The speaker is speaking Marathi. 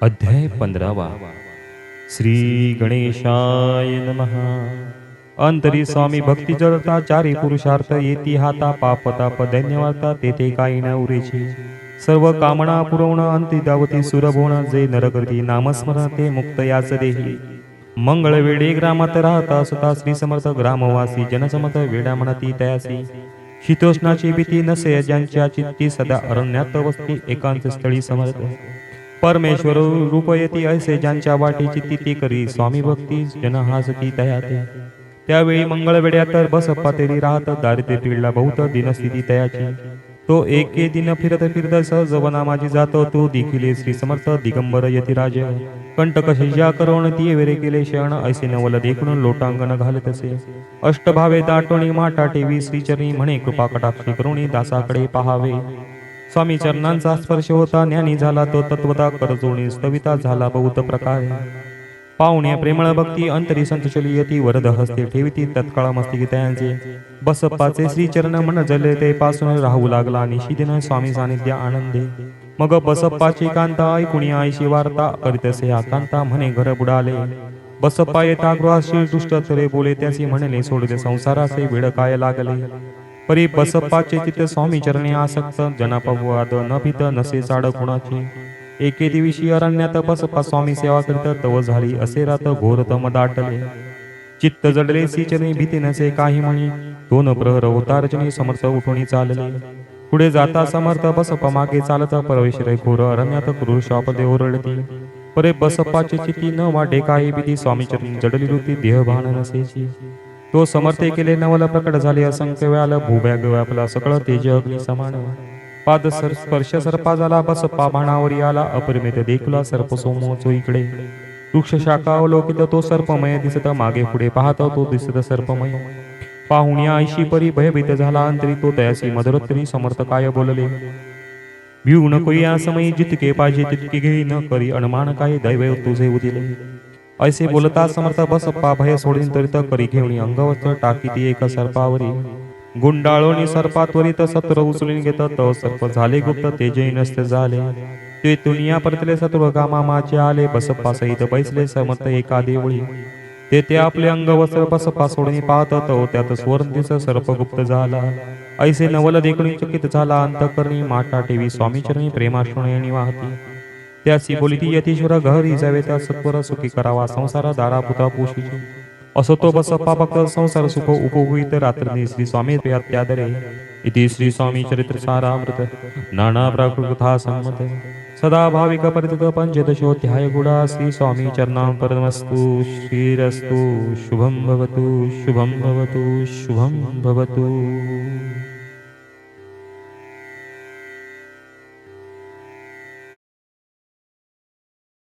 अध्याय 15वा. श्री गणेशाय नमः. अंतरी स्वामी भक्ती जळता चारी पुरुषार्थ येती हाता पाप ताप दैन्यवार्ता तेथे काही न उरेची सर्व कामना पुरवण अंती दावती सुरभोण जे नर करती नामस्मरण ते मुक्त याच देही मंगळ वेडे ग्रामात राहता असता श्री समर्थ ग्रामवासी जनसमत वेडा म्हणती तयासी शीतोष्णाची भीती नसे ज्यांच्या चित्ती सदा अरण्यात वस्ती एकांत स्थळी समर्थ परमेश्वर रूप येती ऐसे ज्यांच्या वाटे चित्ती ते करी स्वामी भक्ती जन हासती तयाते त्यावेळी मंगळ वेड्या तर बसप्पा तेरी राहत दारिद्र्य पीडला बहुत दिनस्थिती तयाची तो एके दिन फिरत फिरत सहज वना माझी जातो तो देखील श्री समर्थ दिगंबर यतिराज कंटक शय्या करोण ती वेरे केले शरण ऐसे नवल देखून लोटांगण घालत असे अष्टभावे दाटोणी माटा टेवी श्रीचरणी म्हणे कृपा कटाक्षी करुणी दासाकडे पहावे स्वामी चरणांचा स्पर्श होता ज्ञानी झाला तो तत्वता करजोणी स्तविता झाला बहुत प्रकारे पाहुण्या प्रेमळ भक्ती अंतरी संतोषली यती वरद हस्ते ठेविती तत्काळ मस्तिकी तयांचे बसप्पाचे श्रीचरण मन जले ते पासून राहू लागला निशिदिन स्वामी सानिध्य आनंदे मग बसप्पाची कांता ऐकुणी आईशी वार्ता करीतसे आकांता म्हणे घर बुडाले बसप्पा येता गृहाशी दुष्ट तरे बोले त्यासी म्हणले सोडले संसाराचे वेळ काय लागले परी बसप्पाचे चित्त स्वामी चरणी आसक्त जनापवाद न भीत नसे चाड कुणाची एके दिवशी अरण्यात बसप्पा स्वामी सेवा करीत तव झाली असे रात घोरतम दाटले चित्त जडले श्रीचरणी भीती नसे काही म्हणी दोन प्रहर होता रजनी समर्थ उठून चालले पुढे जाता समर्थ बसप्पा मागे चालत प्रवेश रे घोर अरण्यात क्रूर शापदे ओरडती परे बसप्पाची चित्ती न वाटे काही भीती स्वामी चरणी जडली होती देहभान नसेची तो समर्थे केले नवल प्रकट झाले असंख्य व्याल भूभ्याग व्यापला सकळ तेज अग्नी समान पाद स्पर्श सर्पा झाला बसप्पा बाणावरी आला अपरिमित देखला सर्प सोमोचो इकडे वृक्ष शाखा अवलोकित तो सर्पमय दिसत मागे पुढे पाहत तो दिसत सर्पमय पाहुण्या ऐशी परी भयभीत झाला अंतरी तो तयासी मधुरत्तरी समर्थ काय बोलले भिऊ नको या समयी जितके पाहिजे तितके घेई न करी अनुमान काय दैव तुझे उदिले ऐसे बोलता समर्थ बसप्पा भय सोडीन त्वरित करी घेऊन अंगवस्त्र टाकी ती एका सर्पावरी गुंडाळोनी सर्पा त्वरित सत्र उचलून घेत तो सर्प झाले गुप्त तेजही नसते झाले ते दुनिया परतले सत्व कामाचे आले बसप्पा सहित बैसले समर्थ एका देवळी ते आपले अंगवस्त्र बसप्पा सोडून पाहत तो त्यात स्वर्णदिस सर्प गुप्त झाला ऐसे नवल देखून चकित झाला अंतकरणी माटा टेवी स्वामीचरणी प्रेमाश्रुणी वाहती त्यासी बोलिती यतीश्वर घरी जावे त्या सत्वर सुखी करावा संसार दारा पुत्रा पोषीची असो तो बसप्पा भक्त संसार सुख उपभूत रात्री श्री स्वामी त्यादरे इति श्री स्वामी चरित्र सारामृत नाना प्राकृता संमत सदा भाविक परितक पंचदशोध्याय गुडा श्री स्वामी चरणां परमस्तु श्रीरस्तु शुभं भवतु शुभं भवतु शुभं भवतु.